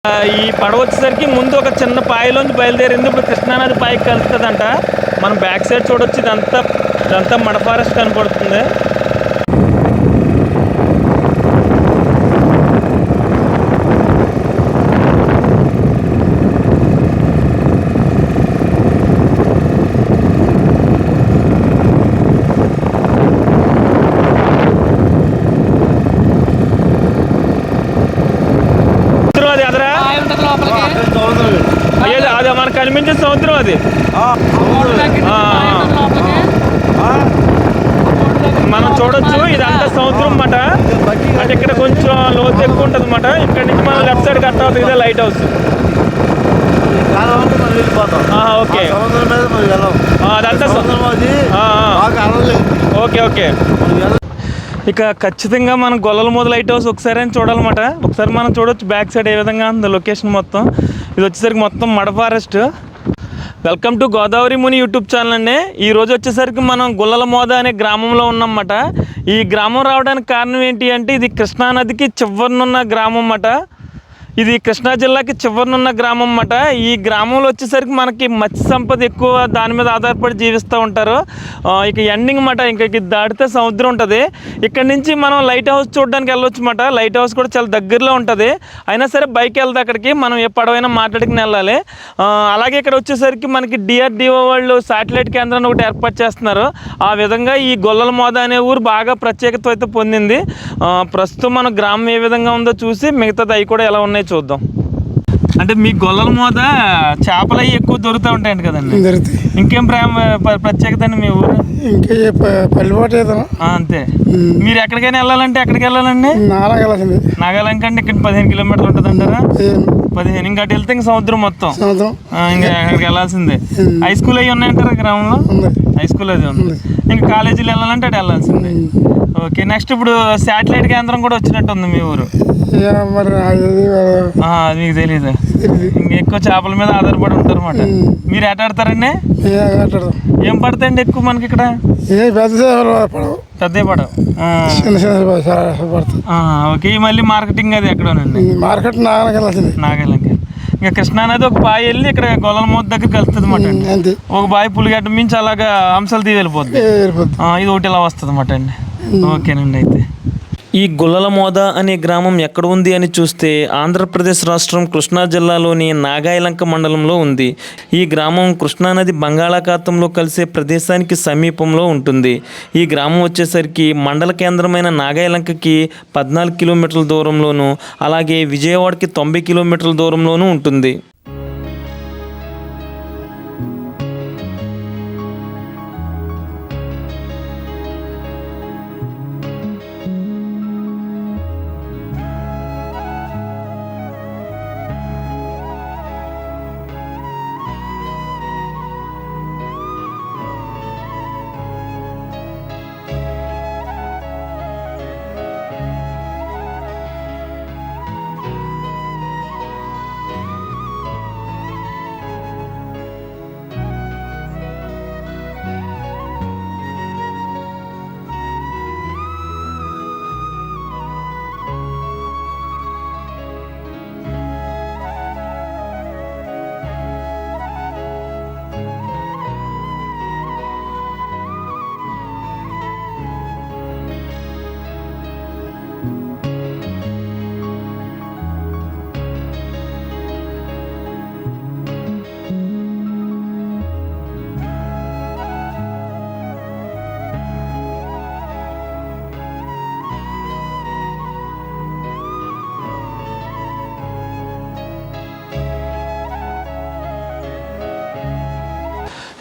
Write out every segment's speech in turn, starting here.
ఈ పడవ వచ్చేసరికి ముందు ఒక చిన్న పాయలోంచి బయలుదేరింది. ఇప్పుడు కృష్ణానది పాయకి కలుస్తుందంట. మనం బ్యాక్ సైడ్ చూడొచ్చు, ఇదంతా మడ ఫారెస్ట్ కనపడుతుంది. అది మనకు కనిపించే సముద్రం అది. మనం చూడొచ్చు, ఇదంతా సముద్రం అన్నమాట. అంటే ఇక్కడ కొంచెం లోతు ఎక్కువ ఉంటుంది అన్నమాట. ఇక్కడ నుంచి మనం లెఫ్ట్ సైడ్ కట్ అవుతుంది, ఇదే లైట్ హౌస్. ఓకే, అదంతా ఓకే ఓకే. ఇక ఖచ్చితంగా మనం గొల్లలమోదు లైట్ హౌస్ ఒకసారి అని చూడాలన్నమాట. ఒకసారి మనం చూడొచ్చు బ్యాక్ సైడ్ ఏ విధంగా ఉంది లొకేషన్ మొత్తం. ఇది వచ్చేసరికి మొత్తం మడ forest. Welcome to Godavari Muni YouTube channel అండి. ఈరోజు వచ్చేసరికి మనం గొల్లలమోద అనే గ్రామంలో ఉన్నామన్నమాట. ఈ గ్రామం రావడానికి కారణం ఏంటి అంటే, ఇది కృష్ణానదికి చివరినున్న గ్రామం అన్నమాట. ఇది కృష్ణా జిల్లాకి చివరినున్న గ్రామం అన్నమాట. ఈ గ్రామంలో వచ్చేసరికి మనకి మత్స్య సంపద ఎక్కువ, దాని మీద ఆధారపడి జీవిస్తూ ఉంటారు. ఇక ఎండింగ్ అన్నమాట. ఇంకా ఇది దాటితే సముద్రం ఉంటుంది. ఇక్కడ నుంచి మనం లైట్ హౌస్ చూడడానికి వెళ్ళొచ్చు అన్నమాట. లైట్ హౌస్ కూడా చాలా దగ్గరలో ఉంటుంది. అయినా సరే బైక్ వెళ్తే అక్కడికి మనం ఏ పడవైనా మాట్లాడుకుని వెళ్ళాలి. అలాగే ఇక్కడ వచ్చేసరికి మనకి DRDO వాళ్ళు శాటిలైట్ కేంద్రాన్ని ఒకటి ఏర్పాటు చేస్తున్నారు. ఆ విధంగా ఈ గొల్లలమోద అనే ఊరు బాగా ప్రత్యేకత అయితే పొందింది. ప్రస్తుతం మన గ్రామం ఏ విధంగా ఉందో చూసి మిగతాది అవి కూడా ఎలా ఉన్నాయి చూద్దాం. అంటే మీ గొల్లలమోద చేపలు అవి ఎక్కువ దొరుకుతూ ఉంటాయండి కదండి? ఇంకేం ప్రత్యేకత అండి మీ ఊరు? ఇంకా పల్లిపాటు అంతే. మీరు ఎక్కడికైనా వెళ్ళాలంటే ఎక్కడికి వెళ్ళాలండి? నాగాలంక అంటే ఇక్కడ 15 కిలోమీటర్లు ఉంటుంది అంటారా? 15. ఇంకా అటు వెళ్తే ఇంకా సముద్రం మొత్తం, ఇంకా అక్కడికి వెళ్ళాల్సిందే. హై స్కూల్ అవి ఉన్నాయంటారా గ్రామంలో? హై స్కూల్ అది ఉంది. ఇంకా కాలేజీలు వెళ్ళాలంటే అటు వెళ్ళాల్సిందే. ఓకే. నెక్స్ట్ ఇప్పుడు శాటిలైట్ కేంద్రం కూడా వచ్చినట్టు ఉంది మీ ఊరు. మీకు తెలీదు. ఇంకా ఎక్కువ చేపల మీద ఆధారపడి ఉంటారు అన్నమాట. మీరు ఎట ఆడతారండి? ఏం పడతాయండి ఎక్కువ మనకి ఇక్కడ? పెద్ద పడవ. ఓకే. మళ్ళీ మార్కెటింగ్ అది ఎక్కడోనండి? మార్కెట్ నాగాలంక. ఇంకా కృష్ణానది ఒక బావి వెళ్ళి ఇక్కడ గొల్లలమోద దగ్గరికి వెళ్తుంది అన్నమాట. ఒక బావి పులిగడ్డ మించి అలాగా అంశాలు తీ వెళ్ళిపోద్ది. ఇది ఒకటి ఇలా వస్తుంది అన్నమాట అండి. ఓకేనండి. అయితే ఈ గొల్లలమోద అనే గ్రామం ఎక్కడ ఉంది అని చూస్తే ఆంధ్రప్రదేశ్ రాష్ట్రం కృష్ణా జిల్లాలోని నాగాయలంక మండలంలో ఉంది. ఈ గ్రామం కృష్ణానది బంగాళాఖాతంలో కలిసే ప్రదేశానికి సమీపంలో ఉంటుంది. ఈ గ్రామం వచ్చేసరికి మండల కేంద్రమైన నాగాయలంకకి 14 కిలోమీటర్ల దూరంలోను, అలాగే విజయవాడకి 90 కిలోమీటర్ల దూరంలోనూ ఉంటుంది.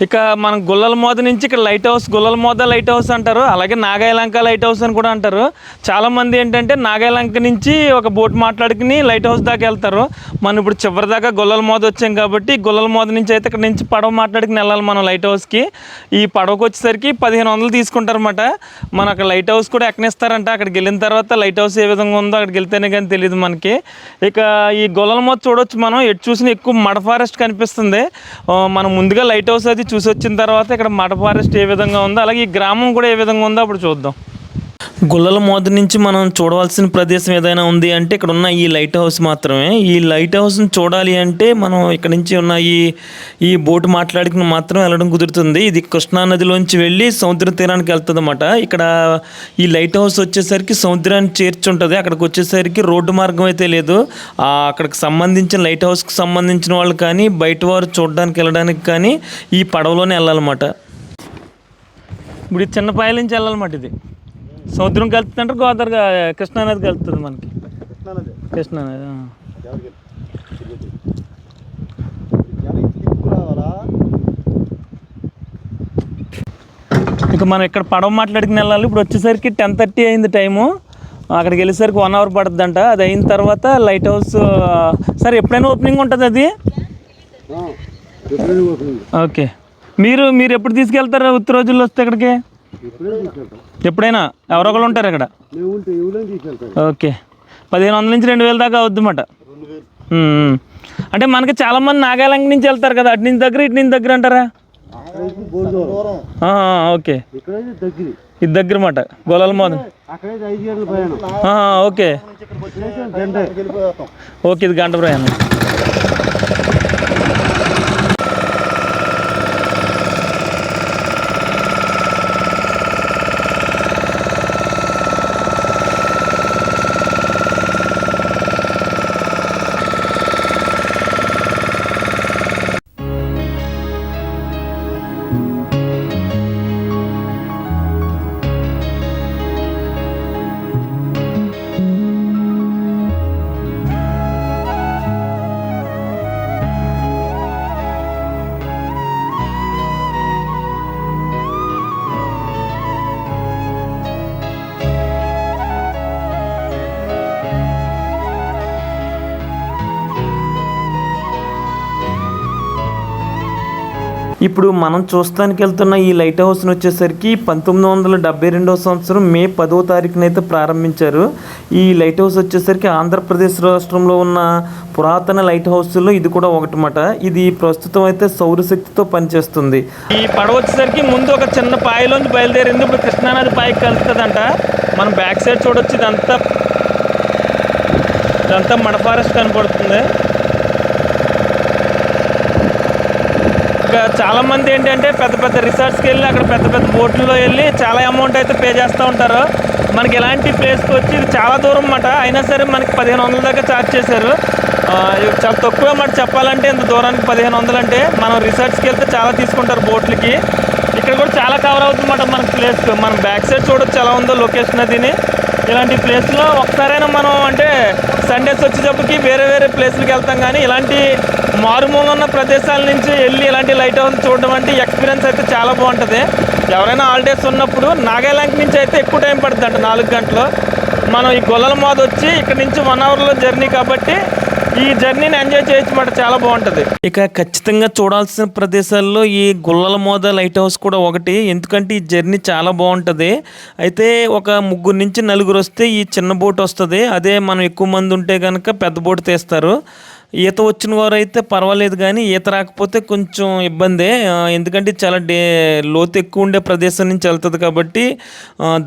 ఇక మనం గొల్లలమోద నుంచి ఇక్కడ లైట్ హౌస్, గొల్లలమోద లైట్ హౌస్ అంటారు, అలాగే నాగాయలంక లైట్ హౌస్ అని కూడా అంటారు. చాలామంది ఏంటంటే నాగాయలంక నుంచి ఒక బోట్ మాట్లాడుకుని లైట్ హౌస్ దాకా వెళ్తారు. మనం ఇప్పుడు చివరి దాకా గొల్లలమోద వచ్చాం కాబట్టి గొల్లలమోద నుంచి అయితే ఇక్కడ నుంచి పడవ మాట్లాడుకుని వెళ్ళాలి మనం లైట్ హౌస్కి. ఈ పడవకు వచ్చేసరికి 1500 తీసుకుంటారన్నమాట. మన అక్కడ లైట్ హౌస్ కూడా ఎక్కనిస్తారంట. అక్కడికి వెళ్ళిన తర్వాత లైట్ హౌస్ ఏ విధంగా ఉందో అక్కడికి వెళ్తేనే కానీ తెలియదు మనకి. ఇక ఈ గొల్లలమోద చూడొచ్చు మనం, ఎటు చూసిన ఎక్కువ మడ ఫారెస్ట్ కనిపిస్తుంది. మనం ముందుగా లైట్ హౌస్ అది చూసి వచ్చిన తర్వాత ఇక్కడ మడ ఫారెస్ట్ ఏ విధంగా ఉందో, అలాగే ఈ గ్రామం కూడా ఏ విధంగా ఉందో అప్పుడు చూద్దాం. గుల్లల మోద నుంచి మనం చూడవలసిన ప్రదేశం ఏదైనా ఉంది అంటే ఇక్కడ ఉన్న ఈ లైట్ హౌస్ మాత్రమే. ఈ లైట్ హౌస్ని చూడాలి అంటే మనం ఇక్కడ నుంచి ఉన్న ఈ బోటు మాట్లాడుకుని మాత్రం వెళ్ళడం కుదురుతుంది. ఇది కృష్ణా నదిలోంచి వెళ్ళి సముద్ర తీరానికి వెళ్తుంది అన్నమాట. ఇక్కడ ఈ లైట్ హౌస్ వచ్చేసరికి సముద్రాన్ని చేర్చుంటుంది. అక్కడికి వచ్చేసరికి రోడ్డు మార్గం అయితే లేదు. అక్కడికి సంబంధించిన లైట్ హౌస్కి సంబంధించిన వాళ్ళు కానీ బయట వారు చూడడానికి వెళ్ళడానికి కానీ ఈ పడవలోనే వెళ్ళాలన్నమాట. ఇప్పుడు ఈ చిన్న పాయల నుంచి వెళ్ళాలన్నమాట. ఇది సముద్రం కలుపుతుంటే గోదావరి కృష్ణానది కలుపుతుంది మనకి. కృష్ణానది ఇక మనం ఇక్కడ పడవ మాట్లాడుకుని వెళ్ళాలి. ఇప్పుడు వచ్చేసరికి 10:30 అయింది టైము. అక్కడికి వెళ్ళేసరికి 1 అవర్ పడుతుందంట. అది అయిన తర్వాత లైట్ హౌస్ సరే ఎప్పుడైనా ఓపెనింగ్ ఉంటుంది అది. ఓకే, మీరు ఎప్పుడు తీసుకెళ్తారు ఉత్త రోజుల్లో వస్తే ఇక్కడికి? ఎప్పుడైనా ఎవరో ఒకరు ఉంటారు ఇక్కడ. ఓకే, 1500 నుంచి 2000 దాకా అవుద్ది అన్నమాట. అంటే మనకి చాలా మంది నాగాలంక నుంచి వెళ్తారు కదా, అటు నుంచి దగ్గర ఇటు నుంచి దగ్గర అంటారా? ఓకే, ఇది దగ్గర అన్నమాట గోలాల మోద. ఓకే ఓకే, ఇది గంట ప్రయాణం. ఇప్పుడు మనం చూస్తానికి వెళ్తున్న ఈ లైట్ హౌస్ని వచ్చేసరికి 1972 సంవత్సరం మే 10వ తారీఖున అయితే ప్రారంభించారు. ఈ లైట్ హౌస్ వచ్చేసరికి ఆంధ్రప్రదేశ్ రాష్ట్రంలో ఉన్న పురాతన లైట్ హౌస్లో ఇది కూడా ఒకటమాట. ఇది ప్రస్తుతం అయితే సౌరశక్తితో పనిచేస్తుంది. ఈ పడవ వచ్చేసరికి ముందు ఒక చిన్న పాయలోంచి బయలుదేరింది. ఇప్పుడు కృష్ణానది పాయకి కలుస్తుందంట. మనం బ్యాక్ సైడ్ చూడొచ్చు. ఇదంతా మడ ఫారెస్ట్ కనపడుతుంది. చాలా మంది ఏంటంటే పెద్ద పెద్ద రిసార్ట్స్కి వెళ్ళి అక్కడ పెద్ద పెద్ద బోట్లలో వెళ్ళి చాలా అమౌంట్ అయితే పే చేస్తూ ఉంటారు. మనకి ఎలాంటి ప్లేస్కి వచ్చి ఇది చాలా దూరం అన్నమాట. అయినా సరే మనకి 1500 దాకా ఛార్జ్ చేశారు. చాలా తక్కువ అన్నమాట చెప్పాలంటే. ఇంత దూరానికి 1500 అంటే మనం రిసార్ట్స్కి వెళ్తే చాలా తీసుకుంటారు బోట్లకి. ఇక్కడ కూడా చాలా కవర్ అవుతుందన్నమాట మనకి ప్లేస్. మనం బ్యాక్ సైడ్ చూడొచ్చు ఎలా ఉందో లొకేషన్ అదిని. ఇలాంటి ప్లేస్లో ఒకసారైనా మనం అంటే సండేస్ వచ్చేటప్పటికి వేరే వేరే ప్లేస్లకి వెళ్తాం, కానీ ఇలాంటి మారుమూల ఉన్న ప్రదేశాల నుంచి వెళ్ళి ఇలాంటి లైట్ హౌస్ చూడడం అంటే ఎక్స్పీరియన్స్ అయితే చాలా బాగుంటుంది. ఎవరైనా హాలిడేస్ ఉన్నప్పుడు నాగాలాండ్ నుంచి అయితే ఎక్కువ టైం పడుతుంది అంట, 4 గంటలు. మనం ఈ గొల్లల మోద వచ్చి ఇక్కడ నుంచి 1 అవర్లో జర్నీ కాబట్టి ఈ జర్నీని ఎంజాయ్ చేయొచ్చు మాట, చాలా బాగుంటుంది. ఇక ఖచ్చితంగా చూడాల్సిన ప్రదేశాల్లో ఈ గుల్లల మోద లైట్ హౌస్ కూడా ఒకటి. ఎందుకంటే ఈ జర్నీ చాలా బాగుంటుంది. అయితే ఒక 3 నుంచి 4 వస్తే ఈ చిన్న బోట్ వస్తుంది. అదే మనం ఎక్కువ మంది ఉంటే కనుక పెద్ద బోట్ తీస్తారు. ఈత వచ్చిన వారు అయితే పర్వాలేదు, కానీ ఈత రాకపోతే కొంచెం ఇబ్బందే. ఎందుకంటే చాలా లోతు ఎక్కువ ఉండే ప్రదేశం నుంచి వెళ్తుంది కాబట్టి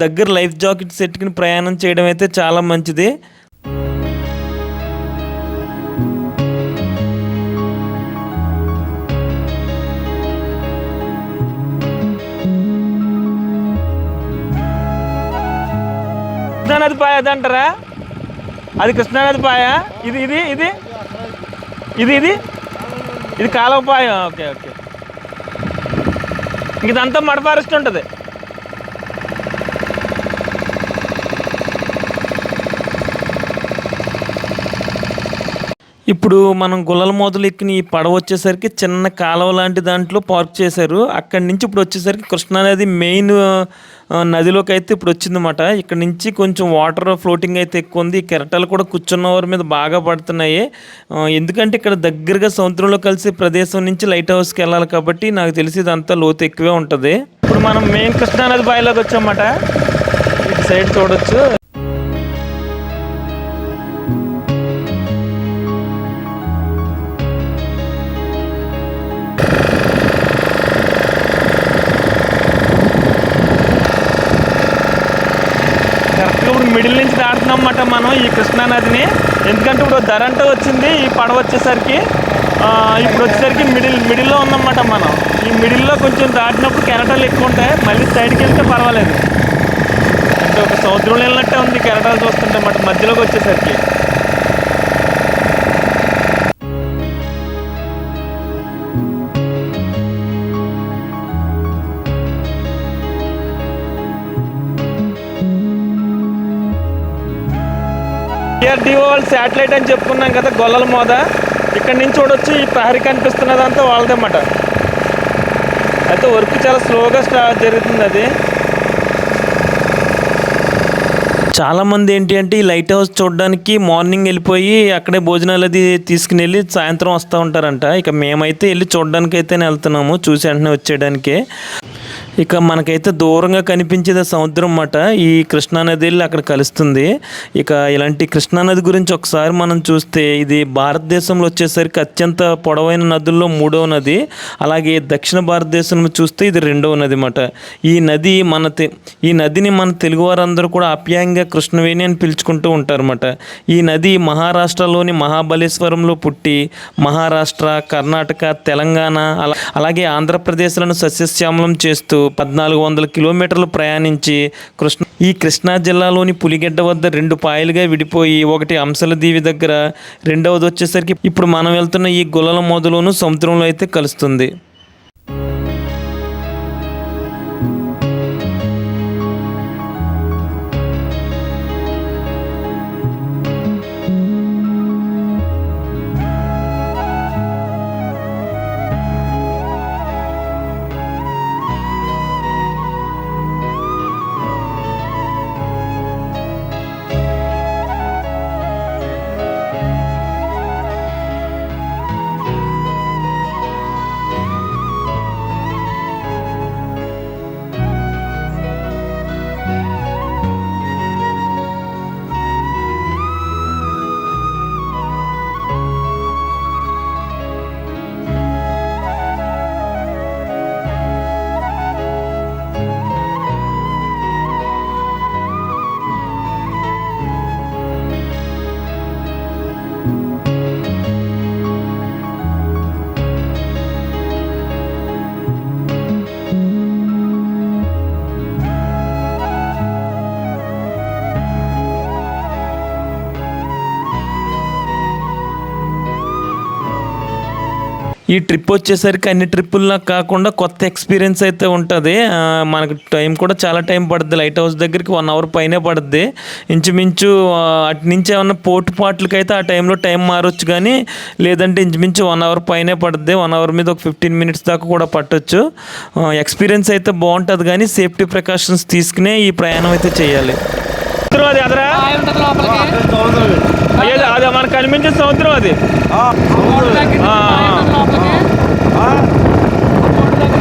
దగ్గర లైఫ్ జాకెట్ సెట్కి ప్రయాణం చేయడం అయితే చాలా మంచిది. కృష్ణానది పాయ అదంటారా? అది కృష్ణానది పాయ. ఇది ఇది ఇది ఇది ఇది ఇది కాలువ పాయ. ఓకే ఓకే, ఇదంతా మడ ఫారెస్ట్ ఉంటుంది. ఇప్పుడు మనం గుల్లల మోదలు ఎక్కిన ఈ పడవ వచ్చేసరికి చిన్న కాలువ లాంటి దాంట్లో పార్క్ చేశారు. అక్కడి నుంచి ఇప్పుడు వచ్చేసరికి కృష్ణానది మెయిన్ నదిలోకి అయితే ఇప్పుడు వచ్చిందన్నమాట. ఇక్కడ నుంచి కొంచెం వాటర్ ఫ్లోటింగ్ అయితే ఎక్కువ ఉంది. ఈ కెరటాలు కూడా కూర్చున్న వారి మీద బాగా పడుతున్నాయి. ఎందుకంటే ఇక్కడ దగ్గరగా సముద్రంలో కలిసే ప్రదేశం నుంచి లైట్ హౌస్కి వెళ్ళాలి కాబట్టి నాకు తెలిసి ఇదంతా లోతు ఎక్కువే ఉంటుంది. ఇప్పుడు మనం మెయిన్ కృష్ణానది బాయిలోకి వచ్చామన్నమాట. ఇటు సైడ్ చూడొచ్చు. మిడిల్ నుంచి దాటుతున్నాం అన్నమాట మనం ఈ కృష్ణా నదిని. ఎందుకంటే ఇప్పుడు ధరంట వచ్చింది ఈ పడవ వచ్చేసరికి. ఇప్పుడు వచ్చేసరికి మిడిల్లో ఉన్నమాట మనం. ఈ మిడిల్లో కొంచెం దాటినప్పుడు కెరటాలు ఎక్కువ ఉంటాయి, మళ్ళీ సైడ్కి వెళ్తే పర్వాలేదు. అంటే ఒక సముద్రంలో వెళ్ళినట్టే ఉంది కెరటాలు చూస్తుంటే అన్నమాట మధ్యలోకి వచ్చేసరికి. డిఆర్డిఓ వాళ్ళు శాటిలైట్ అని చెప్పుకున్నాం కదా గొల్లల మోద, ఇక్కడ నుంచి చూడొచ్చు. ఈ ప్రహరీ కనిపిస్తున్నదంతా వాళ్ళదన్నమాట. అయితే వర్క్ చాలా స్లోగా జరుగుతుంది అది. చాలామంది ఏంటి అంటే ఈ లైట్ హౌస్ చూడడానికి మార్నింగ్ వెళ్ళిపోయి అక్కడే భోజనాలు అది తీసుకుని వెళ్ళి సాయంత్రం వస్తూ ఉంటారంట. ఇక మేమైతే వెళ్ళి చూడడానికి అయితేనే వెళ్తున్నాము, చూసి వెంటనే వచ్చేయడానికే. ఇక మనకైతే దూరంగా కనిపించేది సముద్రం అన్నమాట. ఈ కృష్ణానది వెళ్ళి అక్కడ కలుస్తుంది. ఇక ఇలాంటి కృష్ణానది గురించి ఒకసారి మనం చూస్తే ఇది భారతదేశంలో వచ్చేసరికి అత్యంత పొడవైన నదుల్లో 3వ నది. అలాగే దక్షిణ భారతదేశంలో చూస్తే ఇది 2వ నది అన్నమాట. ఈ నదిని మన తెలుగు వారందరూ కూడా ఆప్యాయంగా కృష్ణవేణి అని పిలుచుకుంటూ ఉంటారన్నమాట. ఈ నది మహారాష్ట్రలోని మహాబలేశ్వరంలో పుట్టి మహారాష్ట్ర, కర్ణాటక, తెలంగాణ అలాగే ఆంధ్రప్రదేశ్లను సస్యశ్యామలం చేస్తూ 1400 కిలోమీటర్లు ప్రయాణించి ఈ కృష్ణా జిల్లాలోని పులిగెడ్డ వద్ద 2 పాయలుగా విడిపోయి, ఒకటి అంశల దీవి దగ్గర, రెండవది వచ్చేసరికి ఇప్పుడు మనం వెళ్తున్న ఈ గొల్లల మోదలోను సముద్రంలో అయితే కలుస్తుంది. ఈ ట్రిప్ వచ్చేసరికి అన్ని ట్రిప్పుల్లా కాకుండా కొత్త ఎక్స్పీరియన్స్ అయితే ఉంటుంది. మనకు టైం కూడా చాలా టైం పడుతుంది. లైట్ హౌస్ దగ్గరికి 1 అవర్ పైనే పడుద్ది ఇంచుమించు. అటు నుంచి ఏమన్నా పోటుపాట్లకి అయితే ఆ టైంలో టైం మారొచ్చు, కానీ లేదంటే ఇంచుమించు 1 అవర్ పైనే పడుద్ది. 1 అవర్ మీద ఒక 15 మినిట్స్ దాకా కూడా పట్టొచ్చు. ఎక్స్పీరియన్స్ అయితే బాగుంటుంది, కానీ సేఫ్టీ ప్రికాషన్స్ తీసుకునే ఈ ప్రయాణం అయితే చేయాలి. అది అదరా అదే మనకు కనిపించే సముద్రం అది.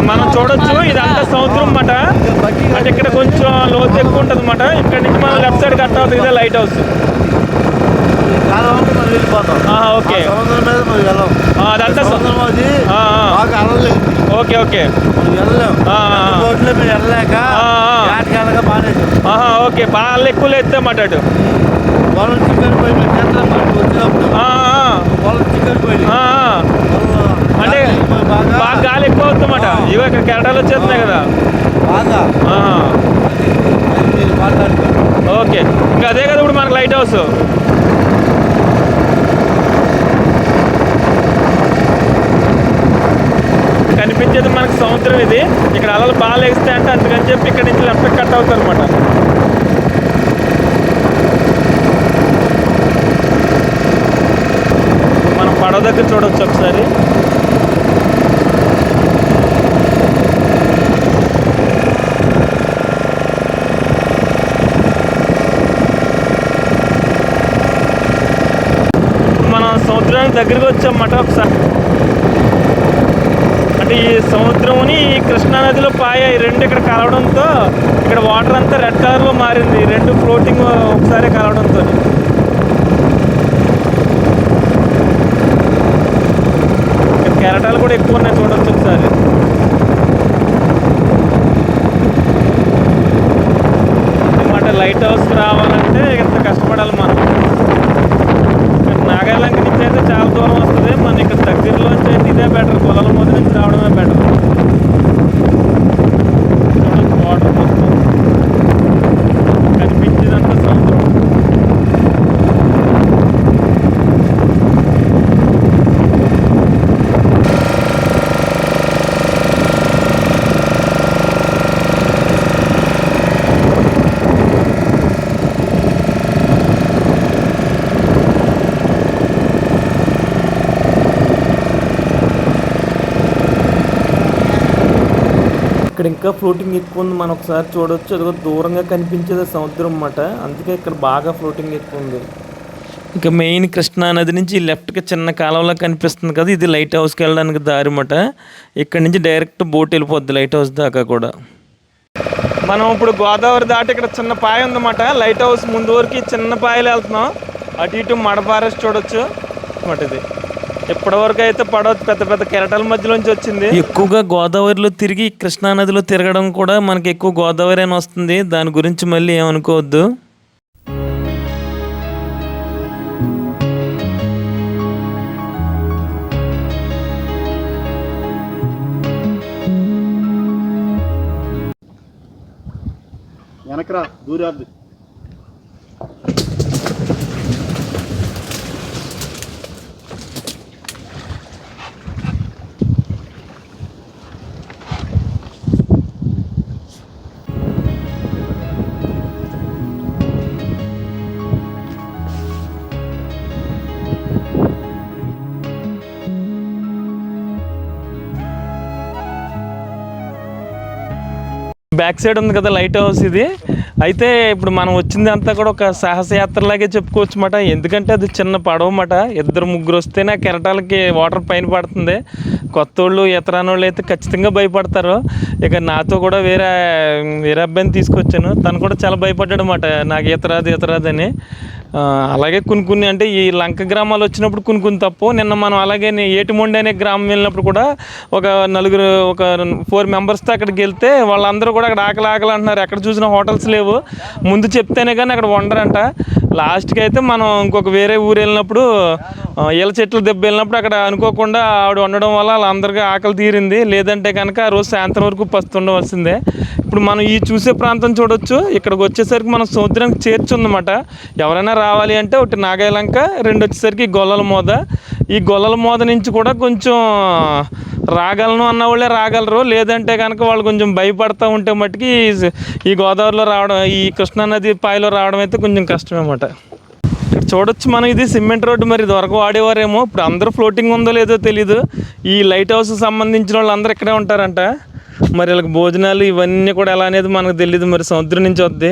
మనం చూడొచ్చు ఇదంతా సముద్రం అన్నమాట. అంటే ఇక్కడ కొంచెం లోతు ఎక్కువ ఉంటుంది అన్నమాట. ఇక్కడ నుంచి మనం లెఫ్ట్ సైడ్ కట్ అవుతుంది కదా లైట్ హౌస్. ఓకే అదంతా ఓకే ఓకే ఓకే బాగా ఎక్కువ లేదు అన్నమాట. అటు అంటే బాగా గాలి ఎక్కువ అవుతుందన్నమాట. ఇవి ఇక్కడ కెరటాలు వచ్చేస్తున్నాయి కదా. ఓకే ఇంకా అదే కదా ఇప్పుడు మనకు లైట్ హౌస్. కనిపించేది మనకు సముద్రం ఇది. ఇక్కడ అలలు బాగా లేస్తాయి అంటే అందుకని చెప్పి ఇక్కడ నుంచి లెఫ్ట్ కట్ అవుతుంది అనమాట. మనం పడవ దగ్గర చూడవచ్చు ఒకసారి. మనం సముద్రానికి దగ్గరికి వచ్చామన్నమాట. ఒకసారి అంటే ఈ సముద్రంని ఈ కృష్ణానదిలో పాయ ఈ రెండు ఇక్కడ కలవడంతో ఇక్కడ వాటర్ అంతా రెడ్ కలర్లో మారింది. రెండు ఫ్లోటింగ్ ఒకసారి కలవడంతో. ఇక్కడ కెరటాలు కూడా ఎక్కువ ఉన్నాయి, చూడవచ్చు ఒకసారి. అన్నమాట లైట్ హౌస్కి రావాలంటే ఇంత కష్టపడాలి మనం. నాగాలంక నుంచి అయితే చాలా దూరం వస్తుంది, మన ఇక్కడ దగ్గరలోంచి అయితే ఇదే బెటర్, గొల్లల మోద నుంచి రావడమే బెటర్. చూడొచ్చు వాటర్ మొత్తం కనిపించేదంతా సముద్రం. ఇక్కడ ఇంకా ఫ్లోటింగ్ ఎక్కువ ఉంది, మనం ఒకసారి చూడవచ్చు. అదిగో దూరంగా కనిపించేది సముద్రం అన్నమాట, అందుకే ఇక్కడ బాగా ఫ్లోటింగ్ ఎక్కువ ఉంది. ఇక మెయిన్ కృష్ణా నది నుంచి లెఫ్ట్కి చిన్న కాలంలో కనిపిస్తుంది కదా, ఇది లైట్ హౌస్కి వెళ్ళడానికి దారి అన్నమాట. ఇక్కడ నుంచి డైరెక్ట్ బోట్ వెళ్ళిపోద్ది లైట్ హౌస్ దాకా కూడా. మనం ఇప్పుడు గోదావరి దాటి ఇక్కడ చిన్న పాయ ఉందన్నమాట, లైట్ హౌస్ ముందు వరకు చిన్న పాయలు వెళ్తున్నాం. అటు ఇటు మడ ఫారెస్ట్ చూడొచ్చు అన్నమాట. ఇది ఇప్పటివరకు అయితే పడవచ్చు, పెద్ద పెద్ద కెరటాల మధ్యలోంచి వచ్చింది. ఎక్కువగా గోదావరిలో తిరిగి కృష్ణానదిలో తిరగడం కూడా మనకి ఎక్కువ గోదావరి అని వస్తుంది, దాని గురించి మళ్ళీ ఏమనుకోవద్దు. వెనకరా దూరాది. బ్యాక్ సైడ్ ఉంది కదా లైట్ హౌస్, ఇది అయితే ఇప్పుడు మనం వచ్చింది అంతా కూడా ఒక సాహసయాత్రలాగే చెప్పుకోవచ్చు అన్నమాట. ఎందుకంటే అది చిన్న పడవ అన్నమాట, ఇద్దరు ముగ్గురు వస్తేనే కెరటాలకి వాటర్ పైన పడుతుంది. కొత్త వాళ్ళు ఎతరాని వాళ్ళు అయితే ఖచ్చితంగా భయపడతారు. ఇక నాతో కూడా వేరే అబ్బాయిని తీసుకొచ్చాను, తను కూడా చాలా భయపడ్డాడు అన్నమాట, నాకు ఈతరాదు అని. అలాగే కొన్ని అంటే ఈ లంక గ్రామాలు వచ్చినప్పుడు కొన్ని తప్పు. నిన్న మనం అలాగే ఏటిమొండి అనే గ్రామం వెళ్ళినప్పుడు కూడా ఒక 4 మెంబర్స్తో అక్కడికి వెళ్తే వాళ్ళందరూ కూడా అక్కడ ఆకలి అంటున్నారు, ఎక్కడ చూసిన హోటల్స్ లేవు, ముందు చెప్తేనే కానీ అక్కడ వండరంట. లాస్ట్కి అయితే మనం ఇంకొక వేరే ఊరు వెళ్ళినప్పుడు ఈల చెట్లు దెబ్బ వెళ్ళినప్పుడు అక్కడ అనుకోకుండా ఆవిడ వండడం వల్ల వాళ్ళందరికీ ఆకలి తీరింది, లేదంటే కనుక ఆ రోజు సాయంత్రం వరకు పస్తుండవలసిందే. ఇప్పుడు మనం ఈ చూసే ప్రాంతం చూడొచ్చు, ఇక్కడికి వచ్చేసరికి మనం సముద్రానికి చేర్చుందన్నమాట. ఎవరైనా రావాలి అంటే ఒకటి నాగాలంక, 2 వచ్చేసరికి గొల్లల మోద. ఈ గొల్లల మోద నుంచి కూడా కొంచెం రాగలను అన్న వాళ్ళే రాగలరు, లేదంటే కనుక వాళ్ళు కొంచెం భయపడతా ఉంటే మట్టుకి ఈ గోదావరిలో రావడం, ఈ కృష్ణానది పాయలో రావడం అయితే కొంచెం కష్టమే అన్నమాట. ఇక్కడ చూడొచ్చు మనం, ఇది సిమెంట్ రోడ్డు, మరి ఇది వరకు వాడేవారేమో, ఇప్పుడు అందరూ ఫ్లోటింగ్ ఉందో లేదో తెలీదు. ఈ లైట్ హౌస్కి సంబంధించిన వాళ్ళు అందరూ ఇక్కడే ఉంటారంట. మరి వీళ్ళకి భోజనాలు ఇవన్నీ కూడా ఎలా అనేది మనకు తెలియదు, మరి సముద్రం నుంచి వద్ది.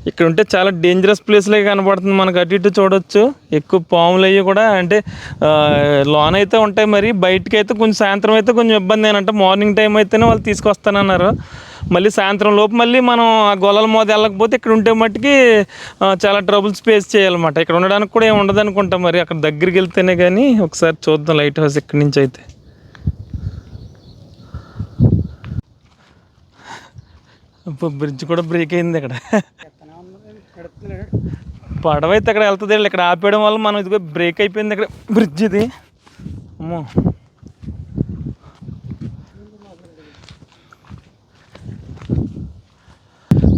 ఇక్కడ ఉంటే చాలా డేంజరస్ ప్లేస్లే కనబడుతుంది మనకు. అటు ఇటు చూడొచ్చు, ఎక్కువ పాములు అయ్యి కూడా అంటే లోన్ అయితే ఉంటాయి, మరి బయటకి అయితే కొంచెం సాయంత్రం అయితే కొంచెం ఇబ్బంది ఏనంటే. మార్నింగ్ టైం అయితేనే వాళ్ళు తీసుకొస్తానన్నారు, మళ్ళీ సాయంత్రం లోపు మళ్ళీ మనం ఆ గొల్లల మోద వెళ్ళకపోతే ఇక్కడ ఉంటే మట్టుకి చాలా ట్రబుల్స్ ఫేస్ చేయాలన్నమాట. ఇక్కడ ఉండడానికి కూడా ఏమి ఉండదు అనుకుంటాం, మరి అక్కడ దగ్గరికి వెళ్తేనే కానీ. ఒకసారి చూద్దాం లైట్ హౌస్ ఇక్కడి నుంచి అయితే. బ్రిడ్జ్ కూడా బ్రేక్ అయింది ఇక్కడ, పడవ అయితే అక్కడ వెళ్తుంది, ఇక్కడ ఆపేయడం వల్ల మనం ఇదిగో బ్రేక్ అయిపోయింది ఇక్కడ బ్రిడ్జ్. ఇది అమ్మో,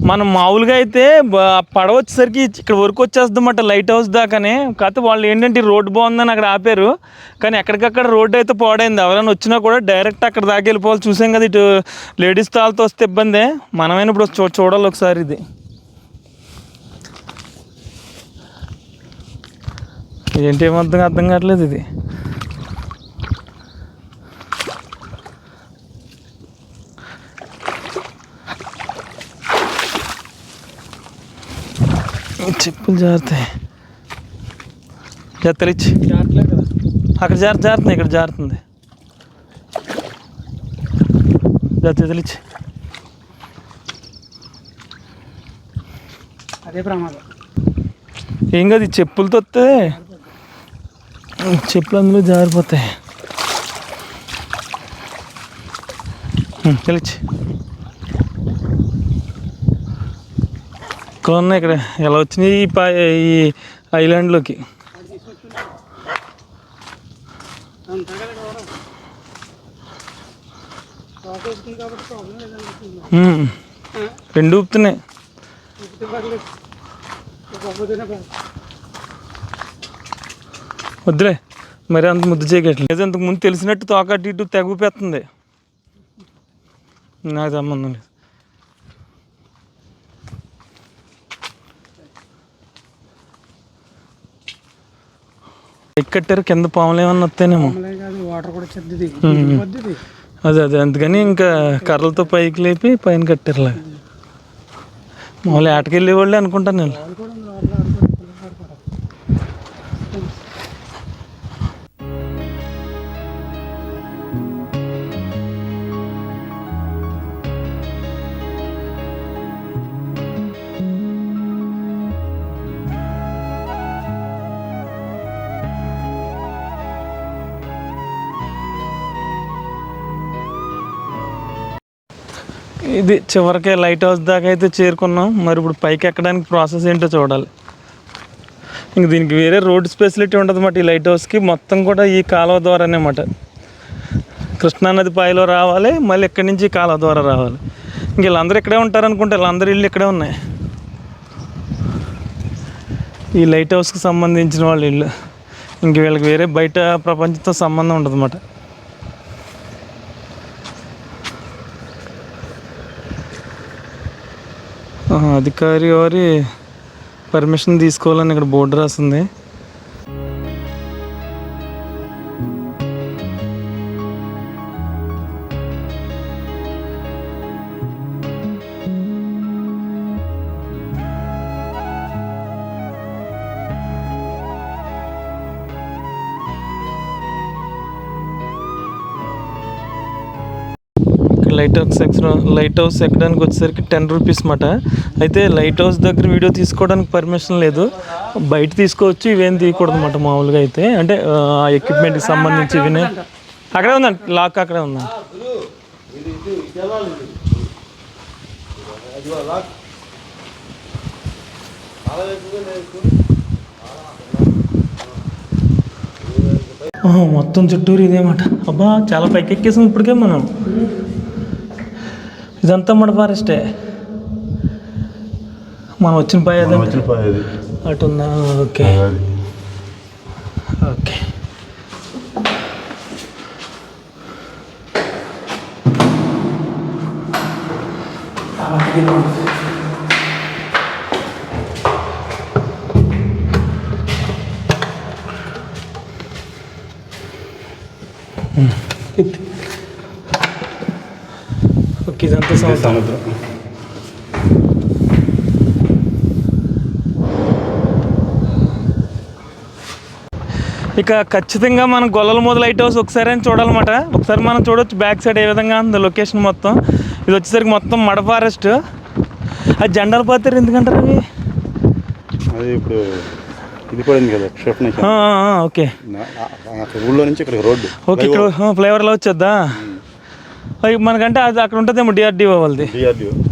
మనం మామూలుగా అయితే పడవ వచ్చేసరికి ఇక్కడ వరకు వచ్చేస్తుందన్నమాట లైట్ హౌస్ దాకానే. కాకపోతే వాళ్ళు ఏంటంటే రోడ్డు బాగుందని అక్కడ ఆపారు, కానీ ఎక్కడికక్కడ రోడ్డు అయితే పాడైంది. ఎవరైనా వచ్చినా కూడా డైరెక్ట్ అక్కడ దాకా వెళ్ళిపోవాలి. చూసాం కదా, ఇటు లేడీస్ తాళ్ళతో వస్తే ఇబ్బందే. మనమైనా ఇప్పుడు చూడాలి ఒకసారి. ఇది ఏంటేమో అర్థం కావట్లేదు. ఇది చెప్పులు జారుతాయి, తెలిచి అక్కడ జారుతున్నాయి, ఇక్కడ జారుతుంది, తెలిచి అదే ప్రమాదం. ఏం కాదు, ఈ చెప్పులతో వస్తే చెప్పులు అందులో జారిపోతాయి. తెలిచి చుక్కలు ఉన్నాయి ఇక్కడ. ఎలా వచ్చినాయి ఈ ఐలాండ్లోకి? రెండు ఊపుతున్నాయి. వద్దులే మరి అంత ముద్దు చేయగట్లేదు. అంతకు ముందు తెలిసినట్టు తోక అటు ఇటు తెగూపేస్తుంది. నాకు సంబంధం లేదు. కట్టారు కింద పాములు ఏమన్నా వస్తాయేమో. అదే అందుకని ఇంకా కర్రలతో పైకి లేపి పైన కట్టారులే. మామూలు ఆటకెళ్ళే వాళ్ళే అనుకుంటాను నేను. ఇది చివరికి లైట్ హౌస్ దాకా అయితే చేరుకున్నాం. మరి ఇప్పుడు పైకి ఎక్కడానికి ప్రాసెస్ ఏంటో చూడాలి. ఇంక దీనికి వేరే రోడ్ ఫెసిలిటీ ఉండదు అన్నమాట. ఈ లైట్ హౌస్కి మొత్తం కూడా ఈ కాలువ ద్వారానే అన్నమాట. కృష్ణానది పాయలో రావాలి, మళ్ళీ ఇక్కడి నుంచి కాలువ ద్వారా రావాలి. ఇంక వీళ్ళందరూ ఇక్కడే ఉంటారనుకుంటే వీళ్ళందరూ ఇల్లు ఇక్కడే ఉన్నాయి. ఈ లైట్ హౌస్కి సంబంధించిన వాళ్ళ ఇల్లు. ఇంక వీళ్ళకి వేరే బయట ప్రపంచంతో సంబంధం ఉండదు అన్నమాట. అధికారి వారి పర్మిషన్ తీసుకోవాలని ఇక్కడ బోర్డు రాసింది. లైట్ హౌస్ ఎక్కడానికి వచ్చేసరికి 10 రూపీస్ అన్నమాట. అయితే లైట్ హౌస్ దగ్గర వీడియో తీసుకోవడానికి పర్మిషన్ లేదు, బయట తీసుకోవచ్చు. ఇవేం తీయకూడదు అన్నమాట మామూలుగా అయితే. అంటే ఆ ఎక్విప్మెంట్కి సంబంధించి ఇవి అక్కడే ఉందండి, లాక్ అక్కడే ఉందండి. మొత్తం చుట్టూరు ఇదేమాట. అబ్బా చాలా పైకి ఎక్కేసాం ఇప్పటికే మనం. ఇదంతా మన ఫారెస్టే. మనం వచ్చిన పాయ అటు ఉందా? Okay okay. ఓకే, ఇదంతా సముద్రం. ఇక ఖచ్చితంగా మనం గొల్లలమూద లైట్ హౌస్ ఒకసారి అని చూడాలన్నమాట. ఒకసారి మనం చూడవచ్చు బ్యాక్ సైడ్ ఏ విధంగా ఉంది లొకేషన్ మొత్తం. ఇది వచ్చేసరికి మొత్తం మడ ఫారెస్ట్. అది జెండాలు పోతారు ఎందుకంటారు అవి? అది ఇప్పుడు ఇది పడింది కదా షెఫ్ నుంచి. ఓకే, ఊళ్ళో నుంచి ఇక్కడ రోడ్డు. ఓకే, ఇక్కడ ఫ్లైఓవర్లో వచ్చేద్దా? మనకంటే అది అక్కడ ఉంటుందేమో డిఆర్డిఓ వాళ్ళది.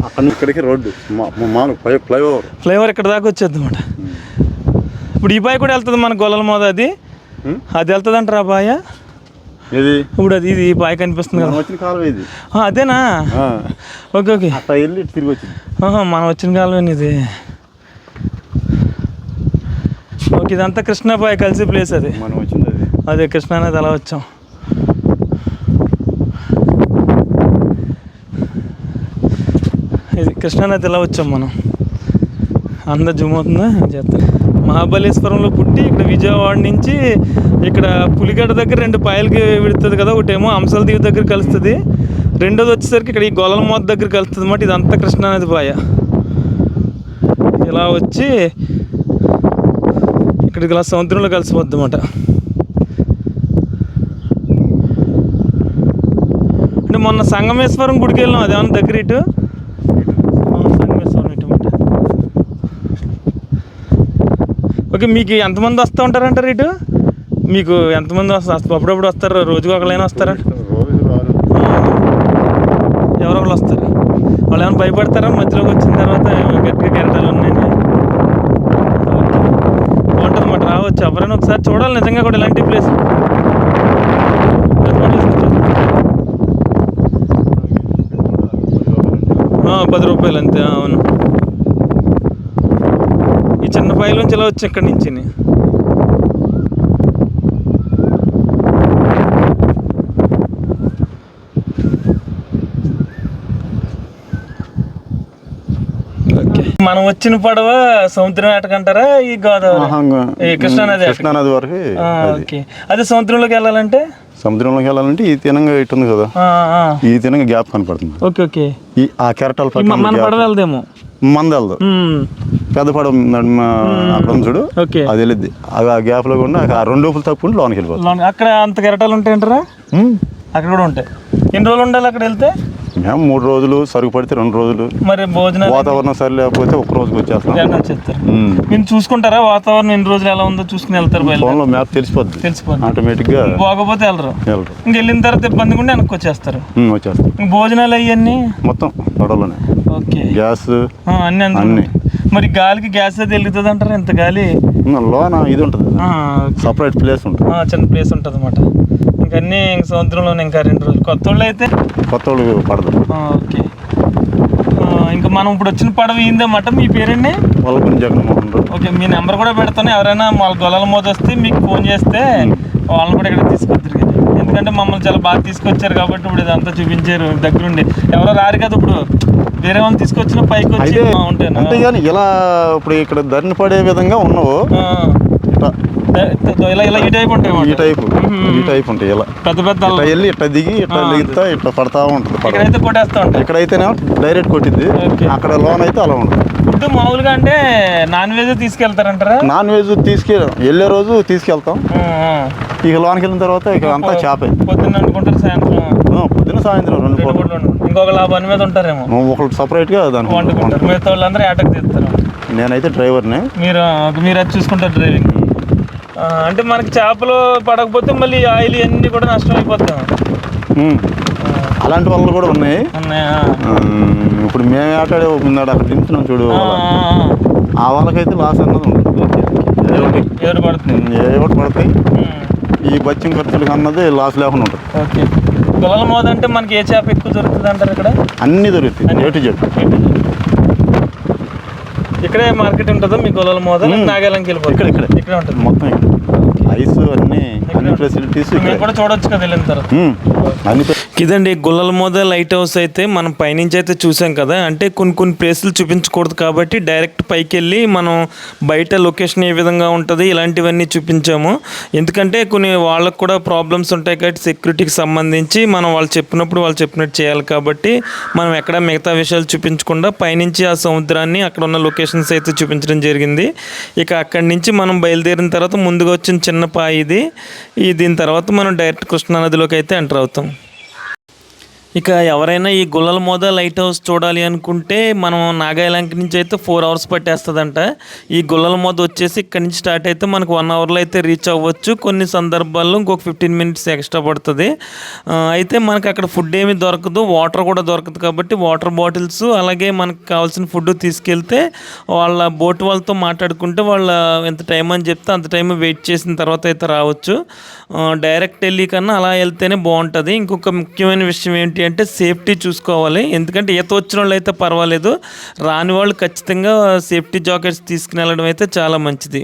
అక్కడ నుంచి ఇక్కడికి రోడ్డు ఫ్లైఓవర్ ఇక్కడ దాకా వచ్చేద్ది అన్నమాట. ఇప్పుడు ఈ బాయ్ కూడా వెళ్తుంది మన గొల్లలమూద. అది వెళ్తుంది అంటారా బాయ? ఇప్పుడు అది ఇది బాయ్ కనిపిస్తుంది కదా, అదేనా? ఓకే ఓకే, తిరిగి వచ్చింది. మనం వచ్చిన కాలం ఇది. ఓకే, ఇదంతా కృష్ణాబాయ్ కలిసి ప్లేస్. అది మనం వచ్చింది అదే కృష్ణా అనేది అలా వచ్చాం. ఇది కృష్ణానది ఇలా వచ్చాం మనం. అందరు జూమ్ అవుతుందా చేస్తాం. మహాబలేశ్వరంలో పుట్టి ఇక్కడ విజయవాడ నుంచి ఇక్కడ పులిగడ్డ దగ్గర 2 పాయలకి విడుతుంది కదా. ఒకటేమో అంశాల దీవి దగ్గర కలుస్తుంది, రెండోది వచ్చేసరికి ఇక్కడ ఈ గొల్లలమూద దగ్గర కలుస్తుంది అన్నమాట. ఇదంతా కృష్ణానది పాయ. ఇలా వచ్చి ఇక్కడికి ఇలా సముద్రంలో కలిసిపోద్ది అన్నమాట. అంటే మొన్న సంగమేశ్వరం గుడికి వెళ్ళాం, అదేమన్నా దగ్గర ఇటు. సంగమేశ్వరం ఇటు అన్నమాట. ఓకే, మీకు ఎంతమంది వస్తూ ఉంటారంటారు ఇటు? మీకు ఎంతమంది వస్తారు? అప్పుడప్పుడు వస్తారు? రోజుకి ఒకళ్ళైనా వస్తారా? ఎవరో ఒకళ్ళు వస్తారు. వాళ్ళు ఏమైనా భయపడతారా మధ్యలోకి వచ్చిన తర్వాత గట్టిగా కెరటాలు ఉన్నాయని? రావచ్చు ఎవరైనా ఒకసారి చూడాలి నిజంగా కూడా ఇలాంటి ప్లేస్. ₹10 అంతే. అవును, ఈ చిన్న పైల నుంచి ఇలా వచ్చి ఇక్కడి నుంచి మనం వచ్చిన పడవ సముద్రం ఏటకంటారా ఈ గోదావరి కృష్ణానది వరకు? ఓకే, అదే సముద్రంలోకి వెళ్ళాలంటే ఈ తినంగా ఇటు ఉంది కదా, ఈ తినంగా గ్యాప్ కనపడుతుంది. ఓకే ఓకే, ఆ కెరటాల మన పడవ వెళ్దేమో, మంది వెళ్దాం. పెద్ద పడవ అక్కడ చూడు, అది వెళ్ళిద్ది. ఆ గ్యాప్ లో కూడా ఆ 2 రూపులు తప్పుకుంటే లోనికి వెళ్ళిపోతుంది. అక్కడ అంత కెరటాలు ఉంటాయంటారా? అక్కడ కూడా ఉంటాయి. ఎన్ని రోజులు ఉండాలి అక్కడ వెళ్తే? మేము 3 రోజులు, సరుకు పడితే 2 రోజులు. మరి భోజనం వాతావరణం సరి లేకపోతే 1 రోజుకి వచ్చేస్తాం. మీరు చూసుకుంటారా వాతావరణం ఎన్ని రోజులు ఎలా ఉందో చూసుకుని వెళ్తారు? ఫోన్లో మ్యాప్ తెలిసిపోద్ది ఆటోమేటిక్ గా. పోకపోతే వెళ్ళరు, ఇంక వెళ్ళిన తర్వాత ఇబ్బంది కూడా వెనక్కి వచ్చేస్తారు. భోజనాలు అవన్నీ మొత్తం పడవలోనే. ఓకే, గ్యాస్ అన్ని. మరి గాలికి గ్యాస్ అయితే వెళ్తుంది అంటారా? ఎంత గాలి లోన ఇది ఉంటుంది, సపరేట్ ప్లేస్ ఉంటుంది, చిన్న ప్లేస్ ఉంటుంది అన్నమాట. ఇంకన్నీ సముద్రంలోనే. ఇంకా 2 రోజులు. కొత్త వాళ్ళు పడదు. ఓకే, ఇంకా మనం ఇప్పుడు వచ్చిన పడవ అయిందన్నమాట. మీ పేరండి? వల్లభనేని జగన్మోహన్ రావు. ఓకే, మీ నెంబర్ కూడా పెడతాను. ఎవరైనా వాళ్ళ గొల్లల మోద వస్తే మీకు ఫోన్ చేస్తే వాళ్ళని కూడా ఇక్కడ తీసుకొస్తారు కదా. ఎందుకంటే మమ్మల్ని చాలా బాగా తీసుకొచ్చారు కాబట్టి ఇప్పుడు ఇదంతా చూపించారు దగ్గరుండి. ఎవరో రారు కదా, ఇప్పుడు వేరే వాళ్ళు తీసుకొచ్చిన పైకి వచ్చి ఉంటాయి. అంటే కానీ ఇలా ఇప్పుడు ఇక్కడ ధరని పడే విధంగా ఉన్నావు, ఇలా ఈ టైప్ ఉంటాయి. ఈ టైప్ ఉంటాయి. ఇలా పెద్ద పెద్ద వెళ్ళి ఇట్లా దిగి ఇట్లా దిగుతా ఇట్లా పడతా ఉంటుంది. ఇక్కడైతే కొట్టేస్తా ఉంటాయి. ఇక్కడైతేనే డైరెక్ట్ కొట్టిద్ది, అక్కడ లోన్ అయితే అలా ఉంటుంది. ఫుడ్ మామూలుగా అంటే నాన్ వెజ్ తీసుకెళ్తారంటారా? నాన్ వెజ్ వెళ్ళే రోజు తీసుకెళ్తాం. ఇక లోనికి వెళ్ళిన తర్వాత ఇక అంతా చేపే. పొద్దున్న అనుకుంటారు, పొద్దున్న సాయంత్రం 2 పూటలు. ఇంకొక పని మీద ఉంటారేమో, ఒకళ్ళు సపరేట్ గా దానికి వండుకుంటారు. మిగతా వాళ్ళందరూ ఏటకు తీస్తారు. నేనైతే డ్రైవర్ని. మీరు అది చూసుకుంటారు డ్రైవింగ్. అంటే మనకి చేపలు పడకపోతే మళ్ళీ ఆయిల్ అన్నీ కూడా నష్టం అయిపోతాం. అలాంటి వాళ్ళు కూడా ఉన్నాయి. ఇప్పుడు మేము ఆటాడే ఉన్నాడు అక్కడ దించున్నాం చూడు, ఆ వాళ్ళకైతే లాస్ అన్నది ఉంటుంది. ఎవరు పడతాయి ఈ బచ్చిన ఖర్చులకు అన్నది లాస్ లేకుండా ఉంటుంది. ఓకే, గొల్లల మోద అంటే మనకి ఏ చేప ఎక్కువ దొరుకుతుంది అంటారు? ఇక్కడ అన్ని దొరుకుతాయి, ఏ టు జెడ్. ఇక్కడే మార్కెట్ ఉంటుందా మీ గొల్లల మోద? నాగాలంకి వెళ్ళిపోతుంది. ఇక్కడ ఉంటుంది మొత్తం. ఐస్ అన్ని ఫెసిలిటీస్ కూడా చూడొచ్చు కదా వెళ్ళిన తర్వాత. ఇదండి గుల్లల మోద లైట్ హౌస్. అయితే మనం పైనుంచి అయితే చూసాం కదా, అంటే కొన్ని ప్లేసులు చూపించకూడదు కాబట్టి డైరెక్ట్ పైకి వెళ్ళి మనం బయట లొకేషన్ ఏ విధంగా ఉంటుంది ఇలాంటివన్నీ చూపించాము. ఎందుకంటే కొన్ని వాళ్ళకు కూడా ప్రాబ్లమ్స్ ఉంటాయి కాబట్టి సెక్యూరిటీకి సంబంధించి మనం వాళ్ళు చెప్పినట్టు చేయాలి కాబట్టి మనం ఎక్కడ మిగతా విషయాలు చూపించకుండా పైనుంచి ఆ సముద్రాన్ని అక్కడ ఉన్న లొకేషన్స్ అయితే చూపించడం జరిగింది. ఇక అక్కడి నుంచి మనం బయలుదేరిన తర్వాత ముందుగా వచ్చిన చిన్న పాయి దీని తర్వాత మనం డైరెక్ట్ కృష్ణానదిలోకి అయితే ఎంటర్ అవుతాం. ఇక ఎవరైనా ఈ గుల్లల మోద లైట్ హౌస్ చూడాలి అనుకుంటే మనం నాగాలంక నుంచి అయితే 4 hours పట్టేస్తుందంట. ఈ గుల్లల మోద వచ్చేసి ఇక్కడ నుంచి స్టార్ట్ అయితే మనకు 1 hourలో అయితే రీచ్ అవ్వచ్చు. కొన్ని సందర్భాల్లో ఇంకొక 15 minutes ఎక్స్ట్రా పడుతుంది. అయితే మనకు అక్కడ ఫుడ్ ఏమీ దొరకదు, వాటర్ కూడా దొరకదు కాబట్టి వాటర్ బాటిల్స్ అలాగే మనకు కావాల్సిన ఫుడ్ తీసుకెళ్తే వాళ్ళ బోట్ వాళ్ళతో మాట్లాడుకుంటే వాళ్ళ ఎంత టైం అని చెప్తే అంత టైం వెయిట్ చేసిన తర్వాత అయితే రావచ్చు. డైరెక్ట్ వెళ్ళి కన్నా అలా వెళ్తేనే బాగుంటుంది. ఇంకొక ముఖ్యమైన విషయం ఏంటి అంటే సేఫ్టీ చూసుకోవాలి. ఎందుకంటే ఈత వచ్చిన వాళ్ళు అయితే పర్వాలేదు, రాని వాళ్ళు ఖచ్చితంగా సేఫ్టీ జాకెట్స్ తీసుకుని వెళ్ళడం అయితే చాలా మంచిది.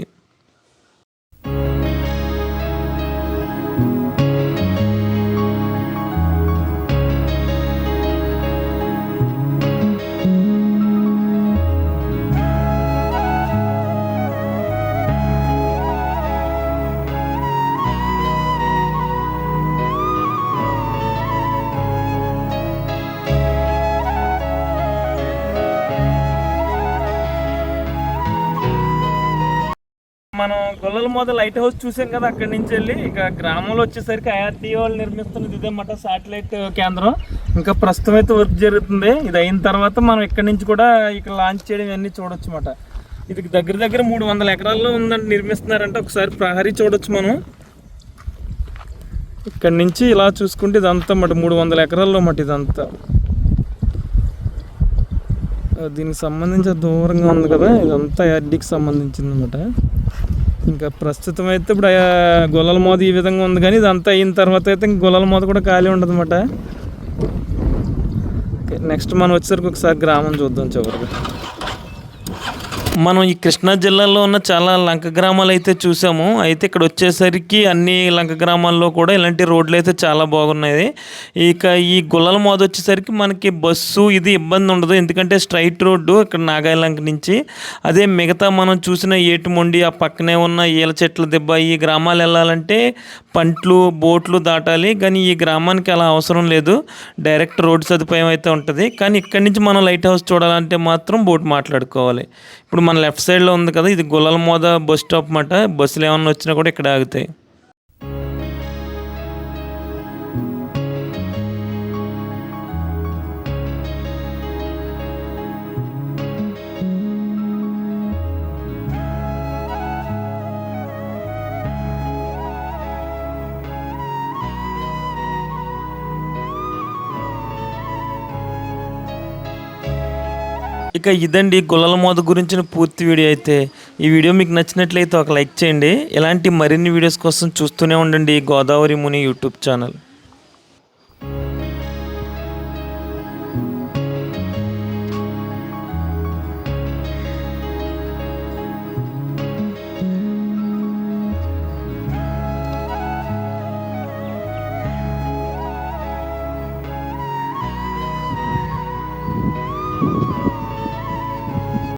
మనం గొల్లల మోద లైట్ హౌస్ చూసాం కదా, అక్కడి నుంచి వెళ్ళి ఇక గ్రామంలో వచ్చేసరికి IRTO వాళ్ళు నిర్మిస్తున్నది ఇదేమాట శాటిలైట్ కేంద్రం. ఇంకా ప్రస్తుతం అయితే వర్క్ జరుగుతుంది. ఇది అయిన తర్వాత మనం ఇక్కడి నుంచి కూడా ఇక్కడ లాంచ్ చేయడం ఇవన్నీ చూడొచ్చు అన్నమాట. ఇది దగ్గర 300 ఎకరాల్లో ఉందంటే నిర్మిస్తున్నారంటే ఒకసారి ప్రహరీ చూడొచ్చు మనం. ఇక్కడి నుంచి ఇలా చూసుకుంటే ఇదంతా మాట 300 ఎకరాల్లో మాట ఇదంతా. దీనికి సంబంధించి దూరంగా ఉంది కదా, ఇదంతా IRTకి సంబంధించింది అన్నమాట. ఇంకా ప్రస్తుతం అయితే ఇప్పుడు గొల్లల మోద ఈ విధంగా ఉంది, కానీ ఇదంతా అయిన తర్వాత అయితే ఇంక గొల్లల మోద కూడా ఖాళీ ఉండదు అన్నమాట. నెక్స్ట్ మనం వచ్చేసరికి ఒకసారి గ్రామం చూద్దాం చివరికి. మనం ఈ కృష్ణా జిల్లాలో ఉన్న చాలా లంక గ్రామాలు అయితే చూసాము. అయితే ఇక్కడ వచ్చేసరికి అన్ని లంక గ్రామాల్లో కూడా ఇలాంటి రోడ్లు అయితే చాలా బాగున్నాయి. ఇక ఈ గుల్లల మోద వచ్చేసరికి మనకి బస్సు ఇది ఇబ్బంది ఉండదు, ఎందుకంటే స్ట్రైట్ రోడ్డు ఇక్కడ నాగాయలంక నుంచి. అదే మిగతా మనం చూసిన ఏటుమొండి ఆ పక్కనే ఉన్న ఈల చెట్ల దెబ్బ ఈ గ్రామాలు వెళ్ళాలంటే పంట్లు బోట్లు దాటాలి, కానీ ఈ గ్రామానికి అలా అవసరం లేదు, డైరెక్ట్ రోడ్డు సదుపాయం అయితే ఉంటుంది. కానీ ఇక్కడి నుంచి మనం లైట్ హౌస్ చూడాలంటే మాత్రం బోట్ మాట్లాడుకోవాలి. ఇప్పుడు మన లెఫ్ట్ సైడ్లో ఉంది కదా, ఇది గుల్లల మోద బస్ స్టాప్ అన్నమాట. బస్సులు ఏమన్నా వచ్చినా కూడా ఇక్కడ ఆగుతాయి. ఇక ఇదండి గుల్లల మోద గురించిన పూర్తి వీడియో అయితే. ఈ వీడియో మీకు నచ్చినట్లయితే ఒక లైక్ చేయండి. ఇలాంటి మరిన్ని వీడియోస్ కోసం చూస్తూనే ఉండండి గోదావరి ముని యూట్యూబ్ ఛానల్.